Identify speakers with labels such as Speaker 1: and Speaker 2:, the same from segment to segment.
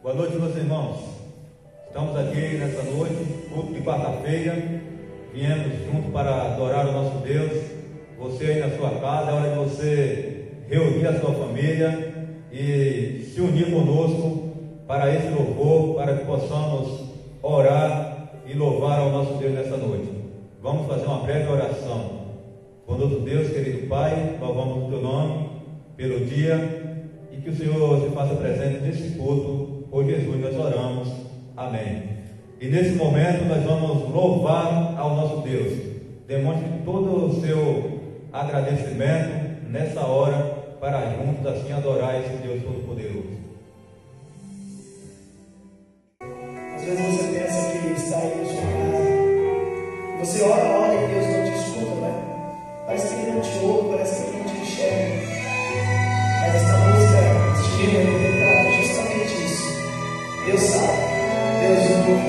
Speaker 1: Boa noite, meus irmãos. Estamos aqui nessa noite, culto de quarta-feira. Viemos juntos para adorar o nosso Deus. Você aí na sua casa, é hora de você reunir a sua família e se unir conosco para esse louvor, para que possamos orar e louvar ao nosso Deus nessa noite. Vamos fazer uma breve oração. Bondoso Deus, querido Pai, louvamos o Teu nome pelo dia e que o Senhor se faça presente nesse culto. Por Jesus nós oramos, amém. E nesse momento nós vamos louvar ao nosso Deus. Demonstre todo o seu agradecimento nessa hora, para juntos assim adorar esse Deus Todo-Poderoso.
Speaker 2: Às vezes você pensa que está aí na sua casa, você ora e Deus não te escuta, né? Parece que Ele não te ouve, parece que Ele não te enxerga. Mas essa música, este livro, retrata justamente isso. Deus sabe, Deus ouve,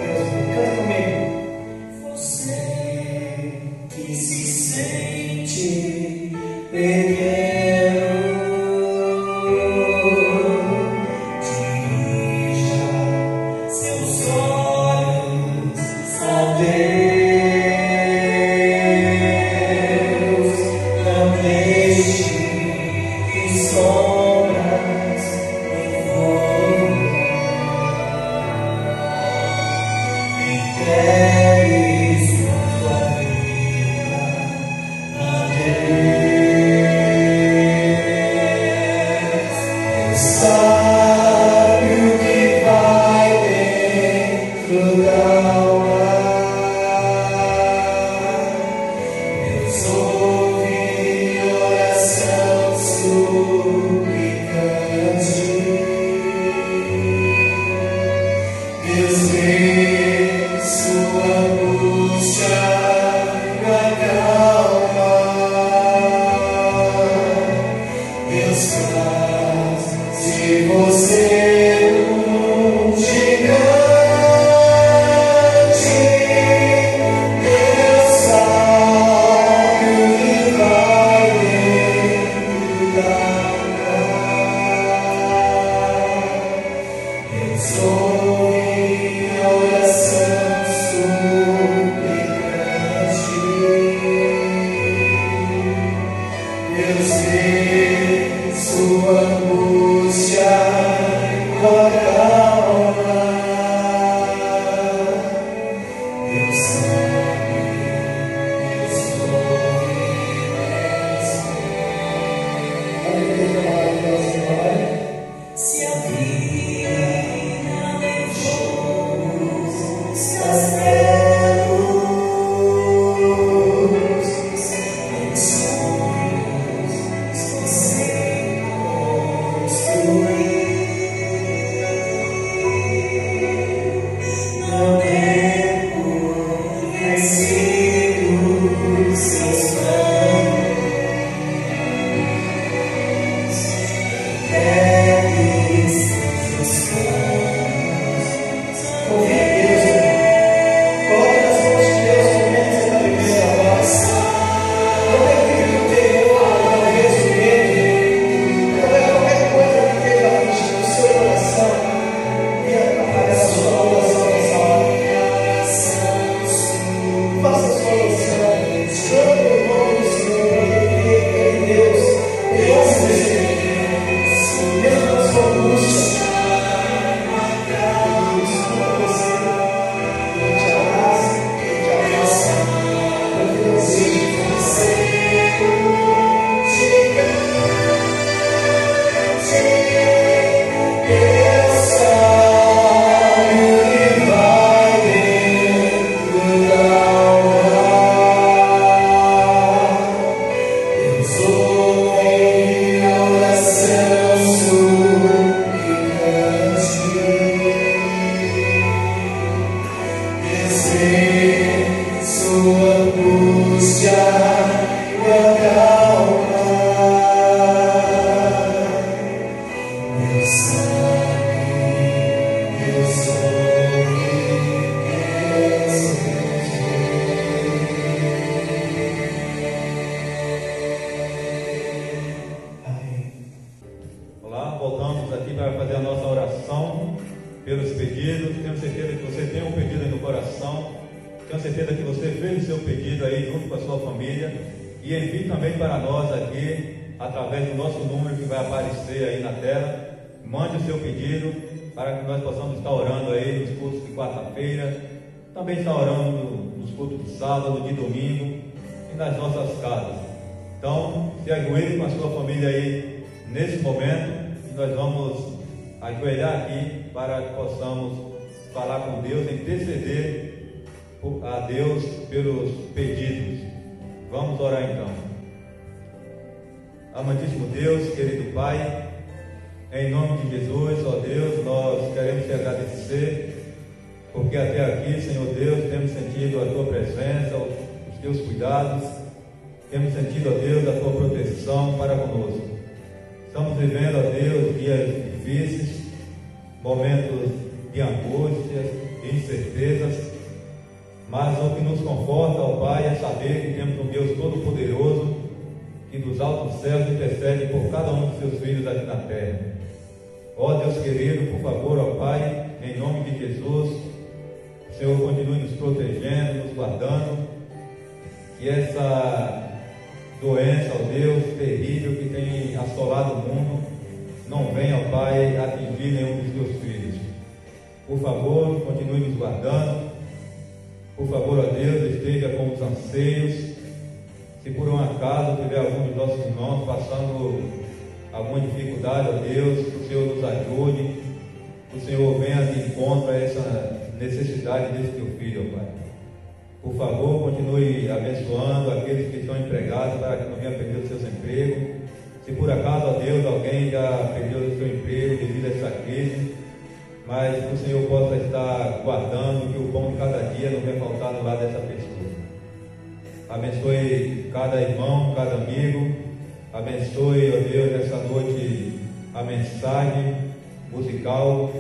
Speaker 2: Deus ouve. Canta comigo. Você que se sente pequeno, dirija seus olhos a Deus, não deixe que sombras envolvam.
Speaker 1: Também está orando nos cultos de sábado, de domingo e nas nossas casas. Então, se ajoelhe com a sua família aí nesse momento e nós vamos ajoelhar aqui para que possamos falar com Deus, interceder a Deus pelos pedidos. Vamos orar então. Amantíssimo Deus, querido Pai, em nome de Jesus, ó Deus, nós queremos te agradecer, porque até aqui, Senhor Deus, temos sentido a Tua presença, os Teus cuidados, temos sentido, ó Deus, a Tua proteção para conosco. Estamos vivendo, ó Deus, dias difíceis, momentos de angústias, de incertezas, mas o que nos conforta, ó Pai, é saber que temos um Deus Todo-Poderoso, que dos altos céus intercede por cada um dos Seus filhos aqui na terra. Ó Deus querido, por favor, ó Pai, em nome de Jesus, o Senhor continue nos protegendo, nos guardando, que essa doença, ó Deus, terrível que tem assolado o mundo, não venha, ó Pai, atingir nenhum dos Teus filhos. Por favor, continue nos guardando. Por favor, ó Deus, esteja com os anseios. Se por um acaso tiver algum de nossos irmãos passando alguma dificuldade, ó Deus, que o Senhor nos ajude, que o Senhor venha de encontro a essa necessidade desse Teu filho, ó Pai. Por favor, continue abençoando aqueles que estão empregados para que não venham perder os seus empregos. Se por acaso, ó Deus, alguém já perdeu o seu emprego devido a essa crise, mas que o Senhor possa estar guardando, que o pão de cada dia não venha faltar no lado dessa pessoa. Abençoe cada irmão, cada amigo, Abençoe, ó Deus, nessa noite a mensagem musical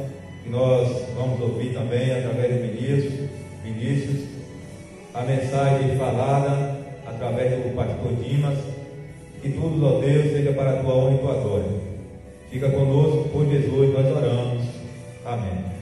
Speaker 1: que nós vamos ouvir também através do Vinícius, a mensagem falada através do pastor Dimas, que tudo, ó Deus, seja para a tua honra e tua glória. Fica conosco, por Jesus nós oramos. Amém.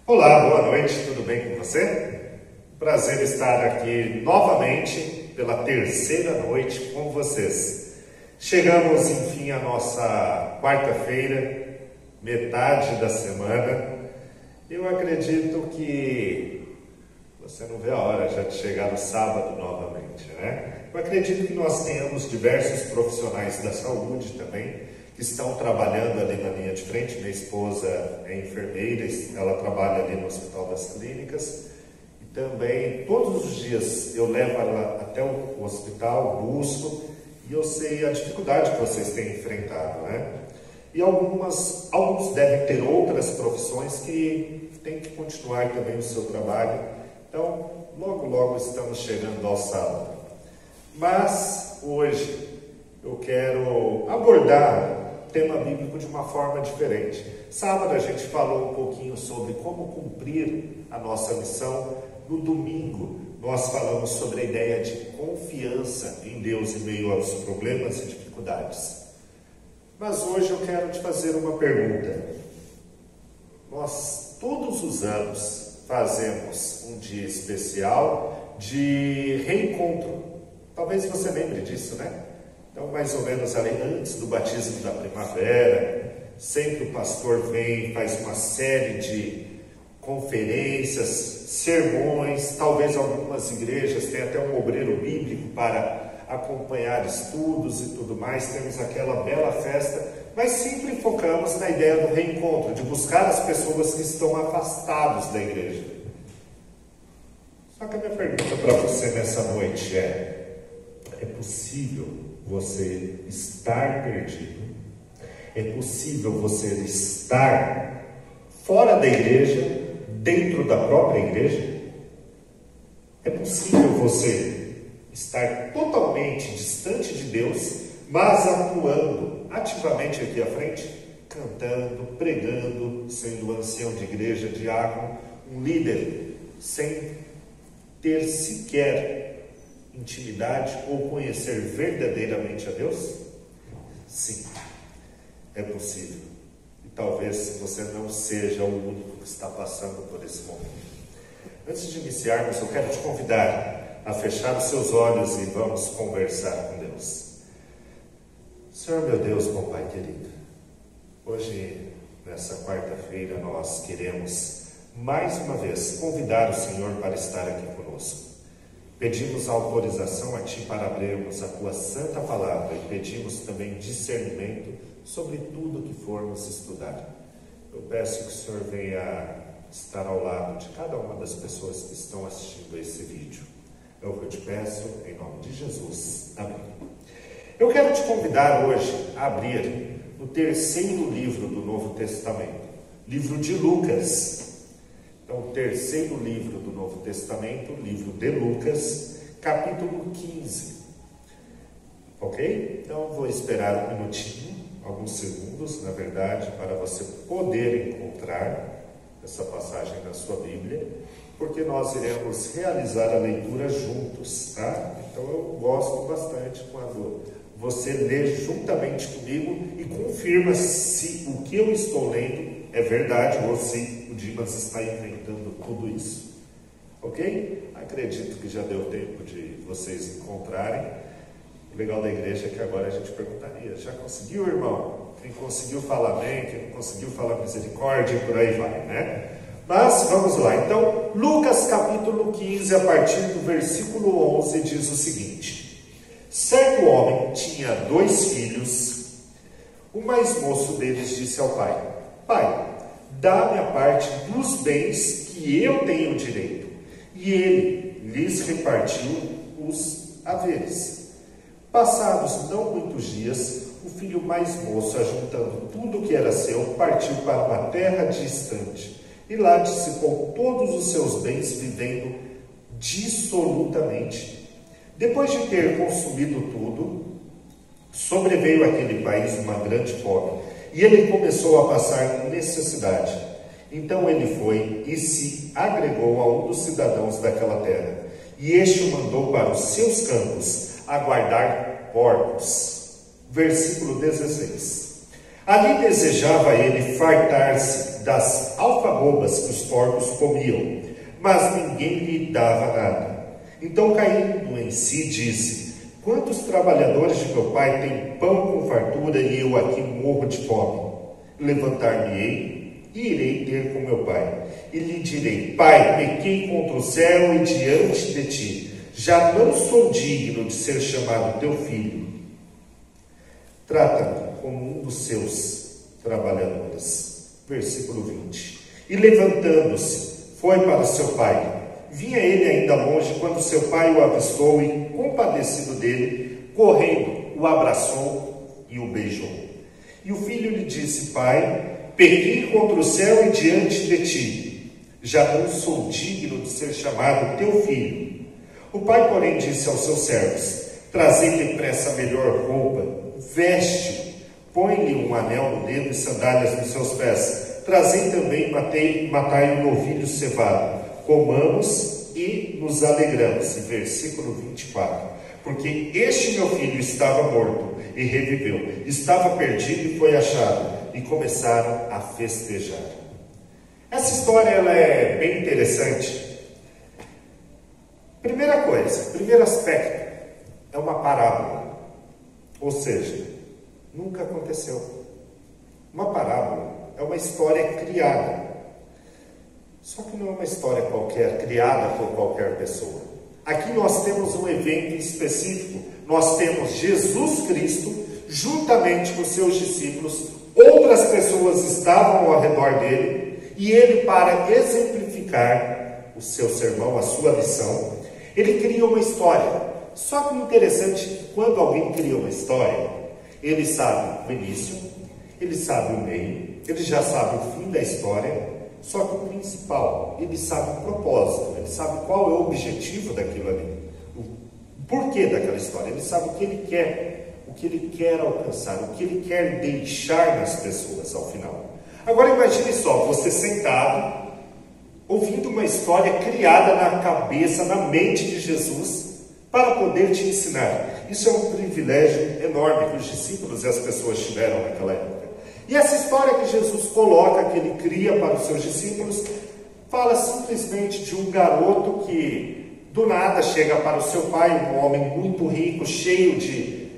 Speaker 3: Olá, boa noite, tudo bem com você? Prazer estar aqui novamente pela terceira noite com vocês. Chegamos, enfim, à nossa quarta-feira, metade da semana. Eu acredito que você não vê a hora já de chegar no sábado novamente, né? Eu acredito que nós tenhamos diversos profissionais da saúde também, que estão trabalhando ali na linha de frente. Minha esposa é enfermeira, ela trabalha ali no Hospital das Clínicas, e também todos os dias eu levo ela até o hospital, busco, e eu sei a dificuldade que vocês têm enfrentado, né? E alguns devem ter outras profissões que têm que continuar também o seu trabalho. Então, logo estamos chegando ao sábado. Mas hoje eu quero abordar o tema bíblico de uma forma diferente. Sábado a gente falou um pouquinho sobre como cumprir a nossa missão. No domingo nós falamos sobre a ideia de confiança em Deus em meio aos problemas e dificuldades. Mas hoje eu quero te fazer uma pergunta. Nós todos os anos fazemos um dia especial de reencontro. Talvez você lembre disso, né? Então, mais ou menos ali antes do batismo da primavera, sempre o pastor vem, faz uma série de conferências, sermões, talvez algumas igrejas tenham até um obreiro bíblico para acompanhar estudos e tudo mais, temos aquela bela festa, mas sempre focamos na ideia do reencontro, de buscar as pessoas que estão afastadas da igreja. Só que a minha pergunta para você nessa noite é possível você estar perdido? É possível você estar fora da igreja, dentro da própria igreja? É possível você estar totalmente distante de Deus, mas atuando ativamente aqui à frente, cantando, pregando, sendo ancião de igreja, diácono, um líder, sem ter sequer intimidade ou conhecer verdadeiramente a Deus? Sim, é possível. E talvez você não seja o único que está passando por esse momento. Antes de iniciarmos, eu quero te convidar a fechar os seus olhos e vamos conversar com Deus. Senhor meu Deus, bom Pai querido, hoje, nessa quarta-feira, nós queremos mais uma vez convidar o Senhor para estar aqui conosco. Pedimos autorização a Ti para abrirmos a Tua Santa Palavra e pedimos também discernimento sobre tudo que formos estudar. Eu peço que o Senhor venha estar ao lado de cada uma das pessoas que estão assistindo a esse vídeo. É o que eu te peço, em nome de Jesus. Amém. Eu quero te convidar hoje a abrir o terceiro livro do Novo Testamento, livro de Lucas. Então, o terceiro livro do Novo Testamento, livro de Lucas, capítulo 15. Ok? Então, vou esperar um minutinho, alguns segundos, na verdade, para você poder encontrar essa passagem na sua Bíblia, porque nós iremos realizar a leitura juntos, tá? Então, eu gosto bastante quando você lê juntamente comigo e confirma se o que eu estou lendo é verdade ou se o Dimas está inventando tudo isso. Ok? Acredito que já deu tempo de vocês encontrarem. O legal da igreja é que agora a gente perguntaria: já conseguiu, irmão? Quem conseguiu fala amém, quem não conseguiu fala misericórdia, e por aí vai, né? Mas vamos lá. Então, Lucas capítulo 15, a partir do versículo 11, diz o seguinte: certo homem tinha 2 filhos. O mais moço deles disse ao pai: Pai, dá-me a parte dos bens que eu tenho direito. E ele lhes repartiu os haveres. Passados não muitos dias, o filho mais moço, ajuntando tudo o que era seu, partiu para uma terra distante, e lá dissipou todos os seus bens, vivendo dissolutamente. Depois de ter consumido tudo, sobreveio àquele país uma grande fome, e ele começou a passar necessidade. Então ele foi e se agregou a um dos cidadãos daquela terra, e este o mandou para os seus campos a guardar porcos. Versículo 16. Ali desejava ele fartar-se das alfarrobas que os porcos comiam, mas ninguém lhe dava nada. Então, caindo em si, disse: quantos trabalhadores de meu pai têm pão com fartura e eu aqui morro de fome? Levantar-me-ei e irei ter com meu pai, e lhe direi: Pai, pequei contra o céu e diante de ti, já não sou digno de ser chamado teu filho. Trata-me como um dos seus trabalhadores. Versículo 20. E levantando-se, foi para seu pai. Vinha ele ainda longe, quando seu pai o avistou e, compadecido dele, correndo, o abraçou e o beijou. E o filho lhe disse: Pai, pequei contra o céu e diante de ti, já não sou digno de ser chamado teu filho. O pai, porém, disse aos seus servos: Trazei depressa a melhor roupa, veste-o, põe-lhe um anel no dedo e sandálias nos seus pés. Trazei também, matai um novilho cevado, comamos e nos alegramos. Em versículo 24. Porque este meu filho estava morto e reviveu, estava perdido e foi achado, e começaram a festejar. Essa história ela é bem interessante. Primeira coisa, primeiro aspecto, é uma parábola, ou seja, nunca aconteceu. Uma parábola é uma história criada, só que não é uma história qualquer, criada por qualquer pessoa. Aqui nós temos um evento específico, nós temos Jesus Cristo, juntamente com seus discípulos, outras pessoas estavam ao redor dele, e ele, para exemplificar o seu sermão, a sua lição, ele cria uma história. Só que o interessante é que quando alguém cria uma história, ele sabe o início, ele sabe o meio, ele já sabe o fim da história, só que o principal, ele sabe o propósito, ele sabe qual é o objetivo daquilo ali, o porquê daquela história, ele sabe o que ele quer alcançar, o que ele quer deixar nas pessoas ao final. Agora imagine só, você sentado, ouvindo uma história criada na cabeça, na mente de Jesus, para poder te ensinar. Isso é um privilégio enorme que os discípulos e as pessoas tiveram naquela época. E essa história que Jesus coloca, que ele cria para os seus discípulos, fala simplesmente de um garoto que do nada chega para o seu pai, um homem muito rico, cheio de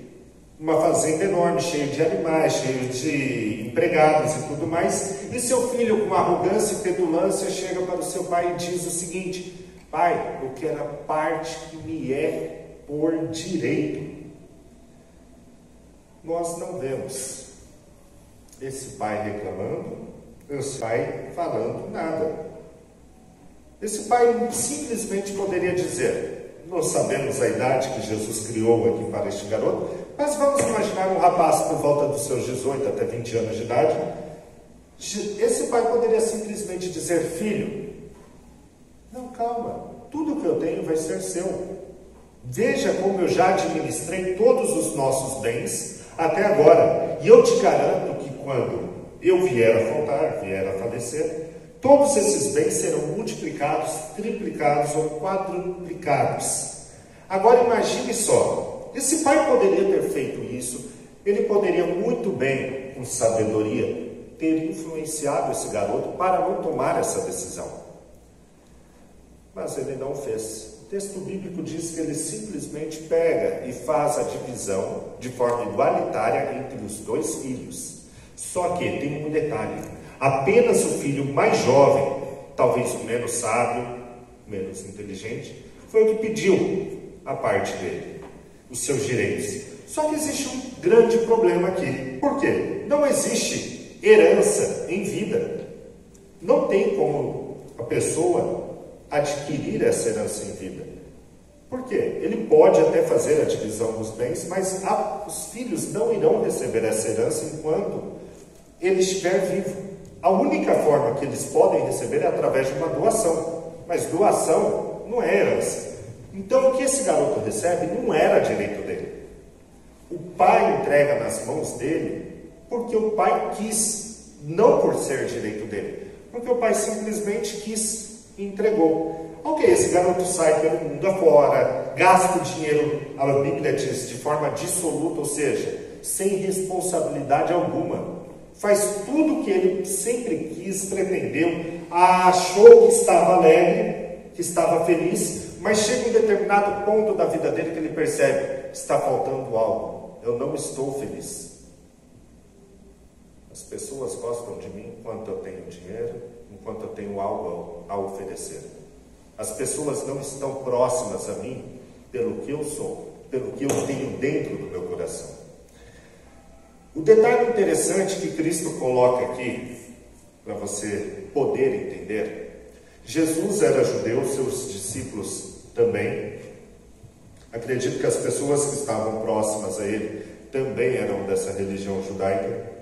Speaker 3: uma fazenda enorme, cheio de animais, cheio de empregados e tudo mais. E seu filho, com arrogância e petulância, chega para o seu pai e diz o seguinte: pai, eu quero a parte que me é por direito. Nós não vemos esse pai reclamando, esse pai falando nada. Esse pai simplesmente poderia dizer: nós sabemos a idade que Jesus criou aqui para este garoto, mas vamos imaginar um rapaz por volta dos seus 18 até 20 anos de idade. Esse pai poderia simplesmente dizer: filho, não, calma, tudo que eu tenho vai ser seu. Veja como eu já administrei todos os nossos bens até agora, e eu te garanto que quando eu vier a faltar, vier a falecer, todos esses bens serão multiplicados, triplicados ou quadruplicados. Agora imagine só, esse pai poderia ter feito isso, ele poderia muito bem, com sabedoria, ter influenciado esse garoto para não tomar essa decisão. Mas ele não fez. O texto bíblico diz que ele simplesmente pega e faz a divisão de forma igualitária entre os dois filhos. Só que tem um detalhe: apenas o filho mais jovem, talvez o menos sábio, menos inteligente, foi o que pediu a parte dele, os seus direitos. Só que existe um grande problema aqui. Por quê? Não existe herança em vida. Não tem como a pessoa adquirir essa herança em vida. Por quê? Ele pode até fazer a divisão dos bens, mas os filhos não irão receber essa herança enquanto ele estiver vivo. A única forma que eles podem receber é através de uma doação, mas doação não é herança. Então o que esse garoto recebe não era direito dele. O pai entrega nas mãos dele porque o pai quis, não por ser direito dele, porque o pai simplesmente quis e entregou. Ok, esse garoto sai pelo mundo afora, gasta o dinheiro, a Bíblia diz, de forma dissoluta, ou seja, sem responsabilidade alguma. Faz tudo o que ele sempre quis, pretendeu, achou que estava alegre, que estava feliz, mas chega um determinado ponto da vida dele que ele percebe: está faltando algo, eu não estou feliz. As pessoas gostam de mim enquanto eu tenho dinheiro, enquanto eu tenho algo a oferecer. As pessoas não estão próximas a mim pelo que eu sou, pelo que eu tenho dentro do meu coração. O detalhe interessante que Cristo coloca aqui, para você poder entender: Jesus era judeu, seus discípulos também. Acredito que as pessoas que estavam próximas a ele também eram dessa religião judaica.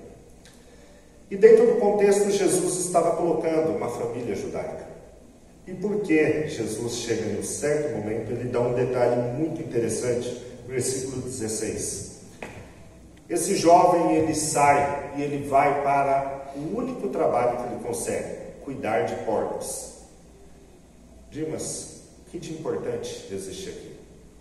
Speaker 3: E dentro do contexto, Jesus estava colocando uma família judaica. E por que Jesus chega em um certo momento, ele dá um detalhe muito interessante. versículo 16. Esse jovem, ele sai e ele vai para o único trabalho que ele consegue, cuidar de porcos. Dimas, o que de importante existe aqui?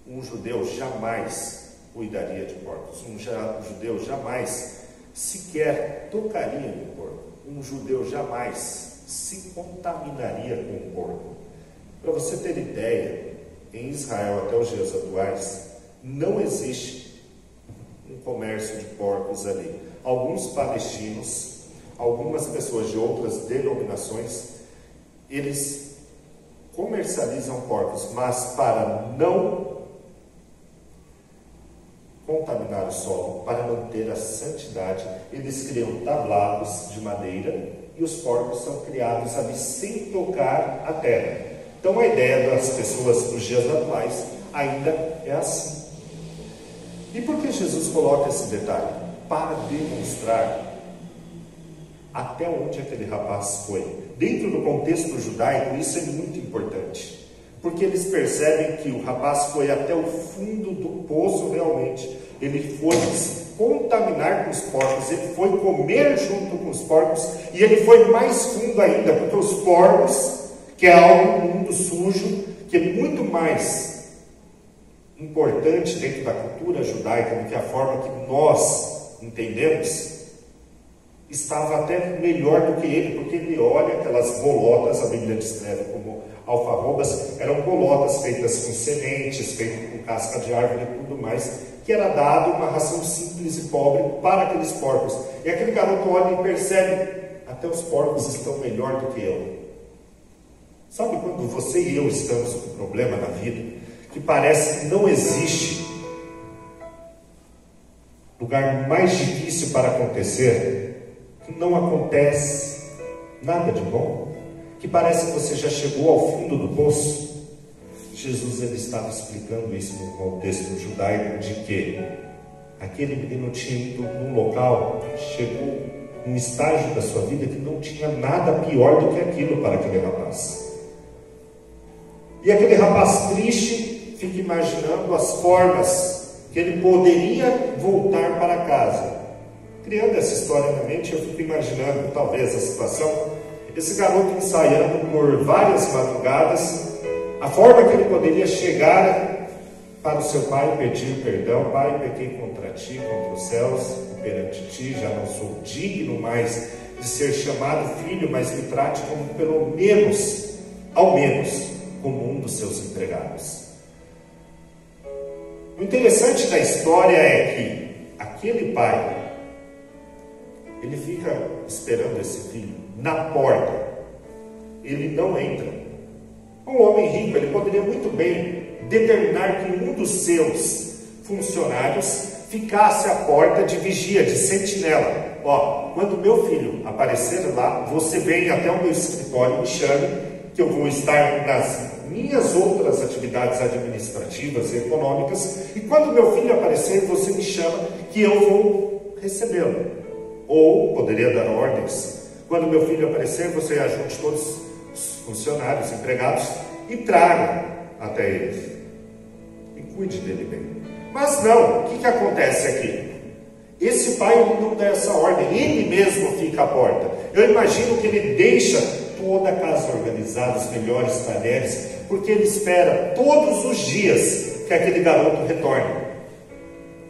Speaker 3: Um judeu jamais cuidaria de porcos. Um judeu jamais sequer tocaria no porco. Um judeu jamais se contaminaria com o porco. Para você ter ideia, em Israel até os dias atuais, não existe um comércio de porcos ali. Alguns palestinos, algumas pessoas de outras denominações, eles comercializam porcos, mas para não contaminar o solo, para manter a santidade, eles criam tablados de madeira e os porcos são criados ali sem tocar a terra. Então a ideia das pessoas dos dias atuais ainda é assim. E por que Jesus coloca esse detalhe? Para demonstrar até onde aquele rapaz foi. Dentro do contexto judaico, isso é muito importante, porque eles percebem que o rapaz foi até o fundo do poço realmente. Ele foi se contaminar com os porcos, ele foi comer junto com os porcos, e ele foi mais fundo ainda, porque os porcos, que é algo no mundo sujo, que é muito mais importante dentro da cultura judaica do que a forma que nós entendemos, estava até melhor do que ele, porque ele olha aquelas bolotas, a Bíblia descreve como alfarrobas, eram bolotas feitas com sementes, feitas com casca de árvore e tudo mais, que era dado uma ração simples e pobre para aqueles porcos. E aquele garoto olha e percebe, até os porcos estão melhor do que eu. Sabe quando você e eu estamos com um problema na vida, que parece que não existe lugar mais difícil para acontecer, que não acontece nada de bom, que parece que você já chegou ao fundo do poço? Jesus, ele estava explicando isso no contexto judaico, de que aquele menino tinha ido num local, chegou num estágio da sua vida que não tinha nada pior do que aquilo para aquele rapaz. E aquele rapaz triste fica imaginando as formas que ele poderia voltar para casa. Criando essa história na mente, eu fico imaginando talvez a situação, esse garoto ensaiando por várias madrugadas a forma que ele poderia chegar para o seu pai e pedir perdão. Pai, pequei contra ti, contra os céus, e perante ti, já não sou digno mais de ser chamado filho, mas me trate como pelo menos, ao menos, como um dos seus empregados. O interessante da história é que aquele pai, ele fica esperando esse filho na porta. Ele não entra. Um homem rico, ele poderia muito bem determinar que um dos seus funcionários ficasse à porta de vigia, de sentinela. Ó, quando meu filho aparecer lá, você vem até o meu escritório, me chame, que eu vou estar nas minhas outras atividades administrativas e econômicas, e quando meu filho aparecer, você me chama, que eu vou recebê-lo. Ou poderia dar ordens: quando meu filho aparecer, você ajunte todos os funcionários, empregados, e traga até ele e cuide dele bem. Mas não, o que acontece aqui? Esse pai não dá essa ordem, ele mesmo fica à porta. Eu imagino que ele deixa toda a casa organizada, os melhores talheres, porque ele espera todos os dias que aquele garoto retorne.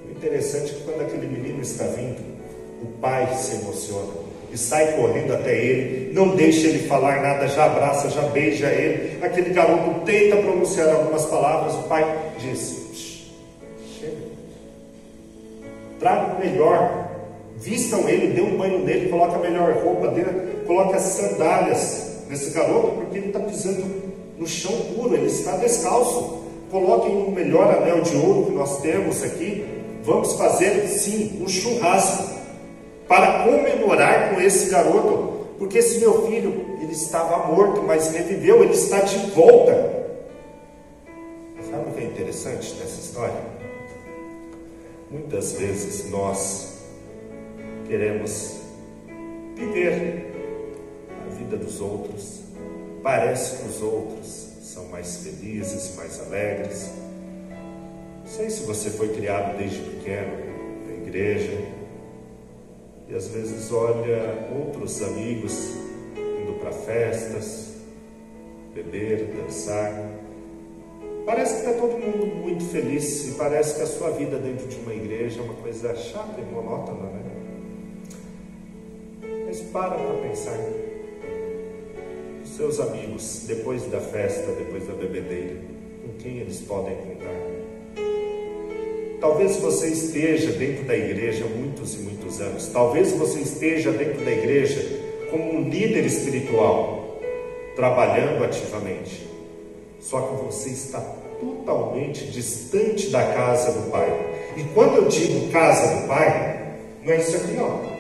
Speaker 3: O interessante é que quando aquele menino está vindo, o pai se emociona e sai correndo até ele, não deixa ele falar nada, já abraça, já beija ele. Aquele garoto tenta pronunciar algumas palavras, o pai diz: chega, traga o melhor, vistam ele, dê um banho nele, coloca a melhor roupa dele, coloca as sandálias nesse garoto, porque ele está pisando no chão puro, ele está descalço. Coloquem o melhor anel de ouro que nós temos aqui. Vamos fazer, sim, um churrasco para comemorar com esse garoto, porque esse meu filho, ele estava morto, mas reviveu, ele está de volta. Sabe o que é interessante nessa história? Muitas vezes nós queremos viver a vida dos outros. Parece que os outros são mais felizes, mais alegres. sei se você foi criado desde pequeno na igreja e às vezes olha outros amigos indo para festas, beber, dançar. Parece que está todo mundo muito feliz e parece que a sua vida dentro de uma igreja é uma coisa chata e monótona, né? Mas para pensar. Os seus amigos, depois da festa, depois da bebedeira, com quem eles podem contar? Talvez você esteja dentro da igreja há muitos e muitos anos. Talvez você esteja dentro da igreja como um líder espiritual, trabalhando ativamente. Só que você está totalmente distante da casa do Pai. E quando eu digo casa do Pai, não é isso aqui não.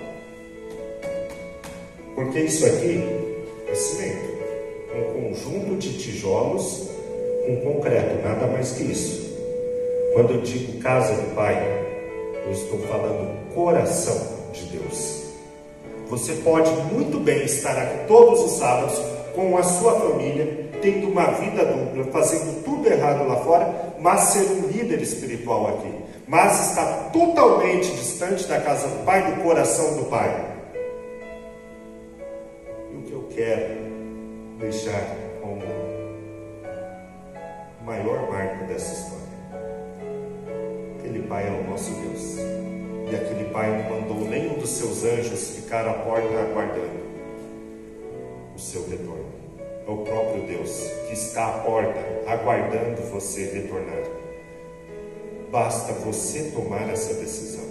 Speaker 3: Porque isso aqui é cimento, um conjunto de tijolos com concreto, nada mais que isso. Quando eu digo casa do Pai, eu estou falando coração de Deus. Você pode muito bem estar aqui todos os sábados com a sua família, tendo uma vida dupla, fazendo tudo errado lá fora, mas ser um líder espiritual aqui. Mas está totalmente distante da casa do Pai, do coração do Pai. E o que eu quero deixar como maior marca dessa história: aquele Pai é o nosso Deus. E aquele Pai não mandou nenhum dos seus anjos ficar à porta aguardando o seu retorno. É o próprio Deus que está à porta aguardando você retornar. Basta você tomar essa decisão.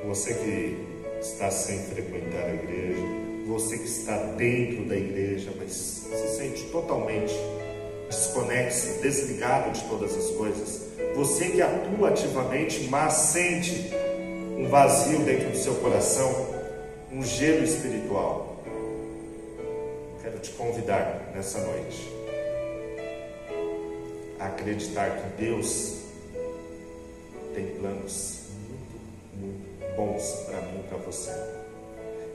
Speaker 3: Você que está sem frequentar a igreja, você que está dentro da igreja, mas se sente totalmente desconexo, desligado de todas as coisas. Você que atua ativamente, mas sente um vazio dentro do seu coração, um gelo espiritual. Quero te convidar nessa noite a acreditar que Deus tem planos muito bons para mim e para você.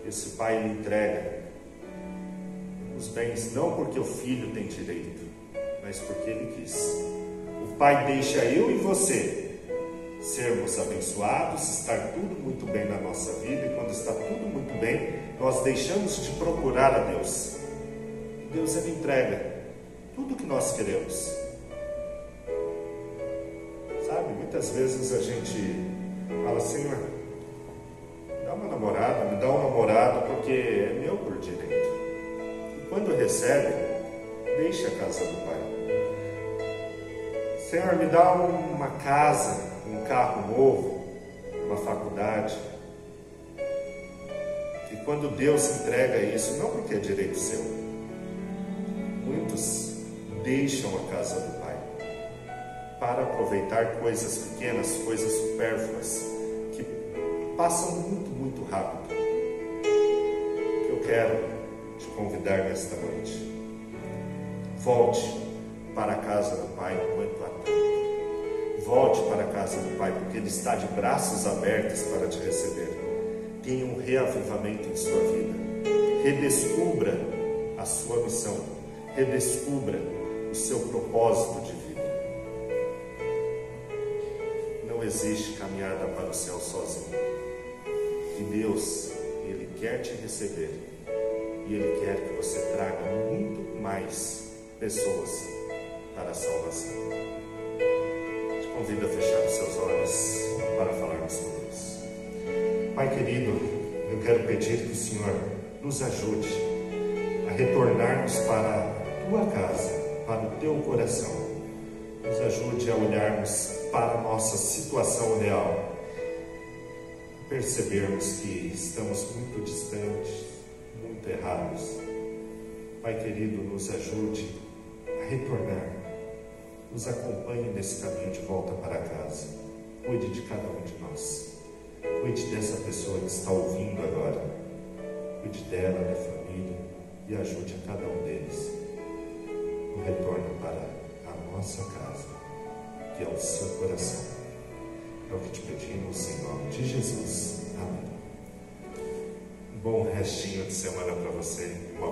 Speaker 3: Esse Pai lhe entrega os bens não porque o filho tem direito, mas porque ele quis. O Pai deixa eu e você sermos abençoados, estar tudo muito bem na nossa vida, e quando está tudo muito bem, nós deixamos de procurar a Deus. Deus, ele entrega tudo o que nós queremos. Sabe, muitas vezes a gente fala: Senhor, me dá uma namorada, me dá um namorado, porque é meu por direito. E quando recebe, deixa a casa do Pai. Senhor, me dá uma casa, um carro novo, uma faculdade. E quando Deus entrega isso, não porque é direito seu, muitos deixam a casa do Pai para aproveitar coisas pequenas, coisas supérfluas, que passam muito, muito rápido. O que eu quero te convidar nesta noite: volte para a casa do Pai enquanto há tempo. Volte para a casa do Pai, porque Ele está de braços abertos para te receber. Tenha um reavivamento em sua vida. Redescubra a sua missão. Redescubra o seu propósito de vida. Não existe caminhada para o céu sozinho. E Deus, Ele quer te receber. E Ele quer que você traga muito mais pessoas para a salvação. Te convido a fechar os seus olhos para falarmos sobre isso. Pai querido, eu quero pedir que o Senhor nos ajude a retornarmos para a Tua casa, para o Teu coração. Nos ajude a olharmos para a nossa situação real, percebermos que estamos muito distantes, muito errados. Pai querido, nos ajude a retornar. Nos acompanhe nesse caminho de volta para casa. Cuide de cada um de nós. Cuide dessa pessoa que está ouvindo agora. Cuide dela, da família, e ajude a cada um deles no retorno para a nossa casa, que é o seu coração. É o que te pedimos em nome de Jesus. Amém. Um bom restinho de semana para você. Uma